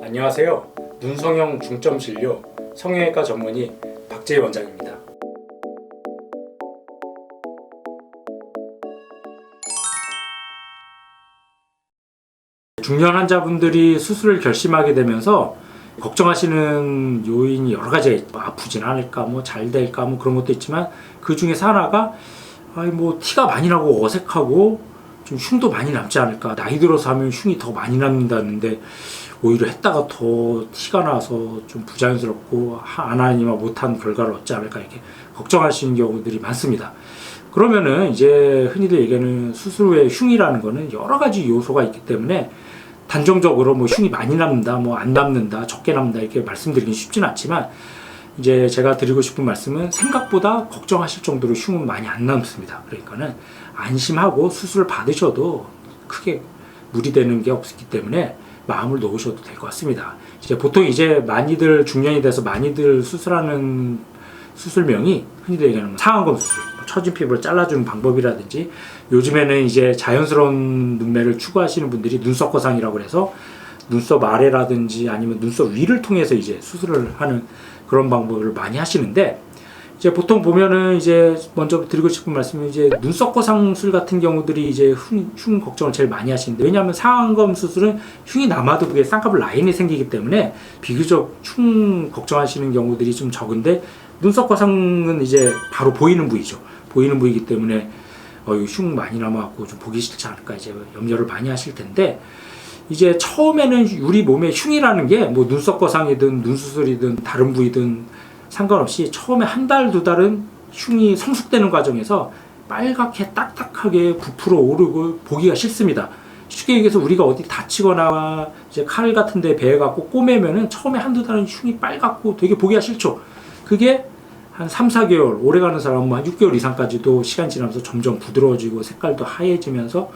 안녕하세요. 눈성형 중점 진료 성형외과 전문의 박재희 원장입니다. 중년 환자분들이 수술을 결심하게 되면서 걱정하시는 요인이 여러 가지, 아프진 않을까, 잘 될까, 그런 것도 있지만 그 중에서 하나가 티가 많이 나고 어색하고 좀 흉도 많이 남지 않을까. 나이 들어서 하면 흉이 더 많이 남는다는데 오히려 했다가 더 티가 나서 좀 부자연스럽고 안 하니만 못한 결과를 얻지 않을까, 이렇게 걱정하시는 경우들이 많습니다. 그러면은 이제 흔히들 얘기하는 수술 후에 흉이라는 거는 여러 가지 요소가 있기 때문에 단정적으로 흉이 많이 남는다, 안 남는다, 적게 남는다 이렇게 말씀드리긴 쉽지는 않지만, 이제 제가 드리고 싶은 말씀은 생각보다 걱정하실 정도로 흉은 많이 안 남습니다. 그러니까는 안심하고 수술을 받으셔도 크게 무리되는 게 없기 때문에 마음을 놓으셔도 될 것 같습니다. 이제 보통 이제 많이들 중년이 돼서 많이들 수술하는 수술명이 흔히들 얘기하는 상안검 수술, 처진 피부를 잘라주는 방법이라든지, 요즘에는 이제 자연스러운 눈매를 추구하시는 분들이 눈썹 거상이라고 해서 눈썹 아래라든지 아니면 눈썹 위를 통해서 이제 수술을 하는 그런 방법을 많이 하시는데, 이제 보통 보면은 이제 먼저 드리고 싶은 말씀은 이제 눈썹 거상술 같은 경우들이 이제 흉 걱정을 제일 많이 하시는데, 왜냐하면 상안검 수술은 흉이 남아도 그게 쌍꺼풀 라인이 생기기 때문에 비교적 흉 걱정하시는 경우들이 좀 적은데, 눈썹 거상은 이제 바로 보이는 부위죠. 보이는 부위이기 때문에 흉 많이 남아갖고 좀 보기 싫지 않을까 이제 염려를 많이 하실 텐데, 이제 처음에는 우리 몸에 흉이라는 게 눈썹 거상이든 눈수술이든 다른 부위든 상관없이 처음에 한 달, 두 달은 흉이 성숙되는 과정에서 빨갛게 딱딱하게 부풀어 오르고 보기가 싫습니다. 쉽게 얘기해서 우리가 어디 다치거나 이제 칼 같은 데 베어갖고 꼬매면은 처음에 한두 달은 흉이 빨갛고 되게 보기가 싫죠. 그게 한 3, 4개월, 오래가는 사람은 한 6개월 이상까지도 시간 지나면서 점점 부드러워지고 색깔도 하얘지면서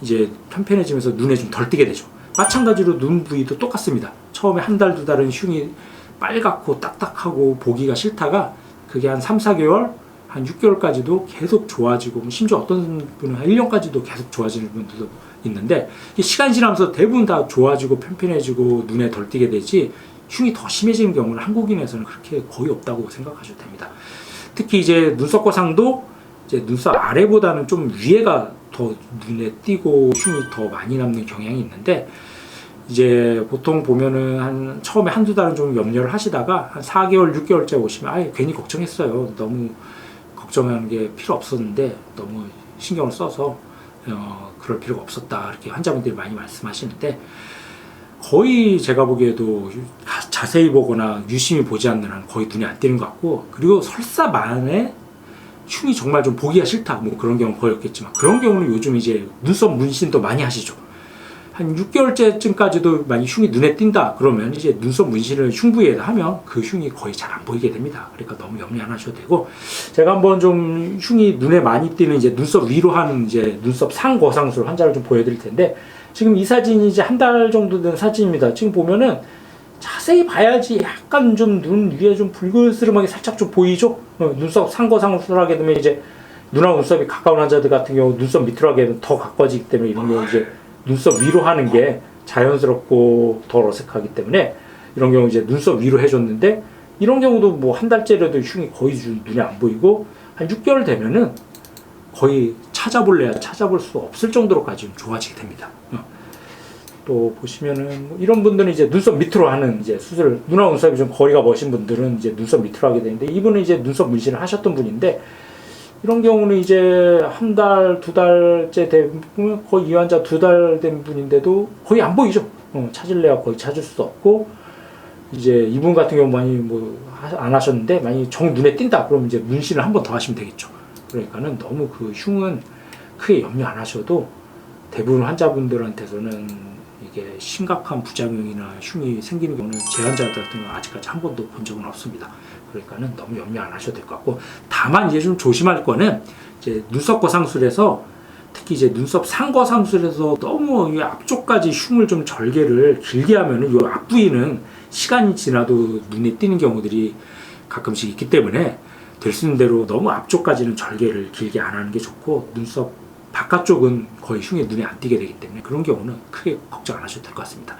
이제 편편해지면서 눈에 좀 덜 띄게 되죠. 마찬가지로 눈 부위도 똑같습니다. 처음에 한 달, 두 달은 흉이 빨갛고 딱딱하고 보기가 싫다가 그게 한 3, 4개월, 한 6개월까지도 계속 좋아지고, 심지어 어떤 분은 한 1년까지도 계속 좋아지는 분들도 있는데, 시간이 지나면서 대부분 다 좋아지고 편편해지고 눈에 덜 띄게 되지, 흉이 더 심해지는 경우는 한국인에서는 그렇게 거의 없다고 생각하셔도 됩니다. 특히 이제 눈썹 거상도 이제 눈썹 아래보다는 좀 위에가 더 눈에 띄고 흉이 더 많이 남는 경향이 있는데, 이제 보통 보면은 처음에 한두 달은 좀 염려를 하시다가 한 4개월, 6개월째 오시면 괜히 걱정했어요. 너무 걱정하는 게 필요 없었는데 너무 신경을 써서 그럴 필요가 없었다, 이렇게 환자분들이 많이 말씀하시는데, 거의 제가 보기에도 자세히 보거나 유심히 보지 않는 한 거의 눈에 안 띄는 것 같고, 그리고 설사만에 흉이 정말 좀 보기가 싫다, 그런 경우는 거의 없겠지만, 그런 경우는 요즘 이제 눈썹 문신도 많이 하시죠. 한 6개월째쯤까지도 만약 흉이 눈에 띈다 그러면 이제 눈썹 문신을 흉 부위에다 하면 그 흉이 거의 잘 안 보이게 됩니다. 그러니까 너무 염려 안 하셔도 되고, 제가 한번 좀 흉이 눈에 많이 띄는 이제 눈썹 위로 하는 이제 눈썹 상거상술 환자를 좀 보여드릴 텐데, 지금 이 사진이 이제 한 달 정도 된 사진입니다. 지금 보면은 자세히 봐야지 약간 좀 눈 위에 좀 붉은스름하게 살짝 좀 보이죠? 눈썹 상거상술 하게 되면 이제 눈하고 눈썹이 가까운 환자들 같은 경우 눈썹 밑으로 하게 되면 더 가까워지기 때문에 이런 경우 이제 눈썹 위로 하는 게 자연스럽고 덜 어색하기 때문에 이런 경우 이제 눈썹 위로 해줬는데, 이런 경우도 한 달째라도 흉이 거의 눈에 안 보이고, 한 6개월 되면은 거의 찾아볼 수 없을 정도로까지 좋아지게 됩니다. 또 보시면은 이런 분들은 이제 눈썹 밑으로 하는 이제 수술, 눈하고 눈썹이 좀 거리가 먼신 분들은 이제 눈썹 밑으로 하게 되는데, 이분은 이제 눈썹 문신을 하셨던 분인데, 이런 경우는 이제 한 달, 두 달째 된 분, 거의 이 환자 2달 된 분인데도 거의 안 보이죠. 찾을래야 거의 찾을 수 없고, 이제 이분 같은 경우 많이 안 하셨는데, 만약에 정 눈에 띈다 그러면 이제 문신을 한 번 더 하시면 되겠죠. 그러니까는 너무 그 흉은 크게 염려 안 하셔도, 대부분 환자분들한테서는 이게 심각한 부작용이나 흉이 생기는 경우는 제 환자들 같은 경우는 아직까지 한 번도 본 적은 없습니다. 그러니까는 너무 염려 안 하셔도 될 것 같고, 다만 이제 좀 조심할 거는 이제 눈썹 거상술에서, 특히 이제 눈썹 상거상술에서 너무 이 앞쪽까지 흉을 좀 절개를 길게 하면은 이 앞부위는 시간이 지나도 눈에 띄는 경우들이 가끔씩 있기 때문에, 될 수 있는 대로 너무 앞쪽까지는 절개를 길게 안 하는 게 좋고, 눈썹 바깥쪽은 거의 흉이 눈에 안 띄게 되기 때문에 그런 경우는 크게 걱정 안 하셔도 될 것 같습니다.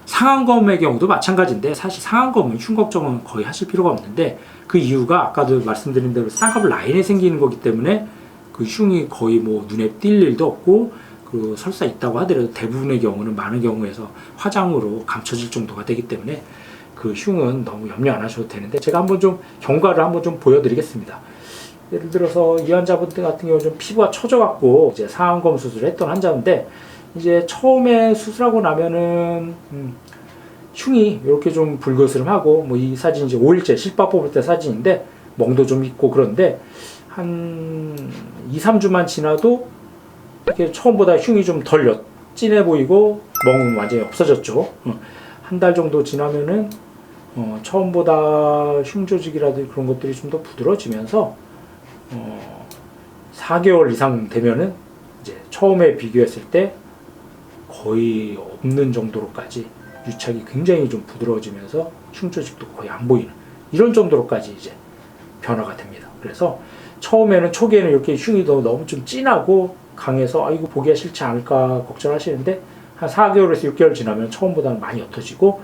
상안검의 경우도 마찬가지인데 사실 상안검은 흉 걱정은 거의 하실 필요가 없는데 그 이유가 아까도 말씀드린 대로 쌍꺼풀 라인에 생기는 거기 때문에 그 흉이 거의 뭐 눈에 띌 일도 없고 그 설사 있다고 하더라도 대부분의 경우는 많은 경우에서 화장으로 감춰질 정도가 되기 때문에 그 흉은 너무 염려 안 하셔도 되는데 제가 한번 좀 경과를 한번 좀 보여드리겠습니다. 예를 들어서 이 환자분 같은 경우 좀 피부가 처져갖고 이제 상안검 수술을 했던 환자인데 이제 처음에 수술하고 나면은 흉이 이렇게 좀 불그스름하고 뭐 이 사진 이제 5일째 실밥 뽑을 때 사진인데 멍도 좀 있고 그런데 한 2, 3주만 지나도 이렇게 처음보다 흉이 좀 덜 진해 보이고 멍은 완전히 없어졌죠. 한 달 정도 지나면은 처음보다 흉 조직이라든지 그런 것들이 좀 더 부드러워지면서 4개월 이상 되면은 이제 처음에 비교했을 때 거의 없는 정도로까지 유착이 굉장히 좀 부드러워지면서 흉 조직도 거의 안 보이는 이런 정도로까지 이제 변화가 됩니다. 그래서 처음에는 초기에는 이렇게 흉이 너무 좀 진하고 강해서 아 이거 보기가 싫지 않을까 걱정하시는데 한 4개월에서 6개월 지나면 처음보다는 많이 옅어지고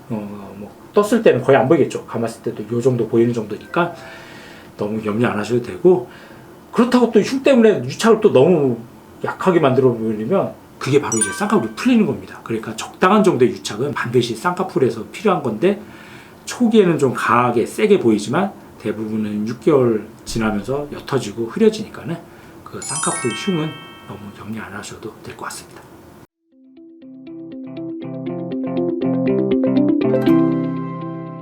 뭐 떴을 때는 거의 안 보이겠죠. 감았을 때도 이 정도 보이는 정도니까 너무 염려 안 하셔도 되고 그렇다고 또 흉 때문에 유착을 또 너무 약하게 만들어 버리면 그게 바로 이제 쌍꺼풀이 풀리는 겁니다. 그러니까 적당한 정도의 유착은 반드시 쌍꺼풀에서 필요한 건데 초기에는 좀 강하게 세게 보이지만 대부분은 6개월 지나면서 옅어지고 흐려지니까는 그 쌍꺼풀 흉은 너무 염려 안 하셔도 될 것 같습니다.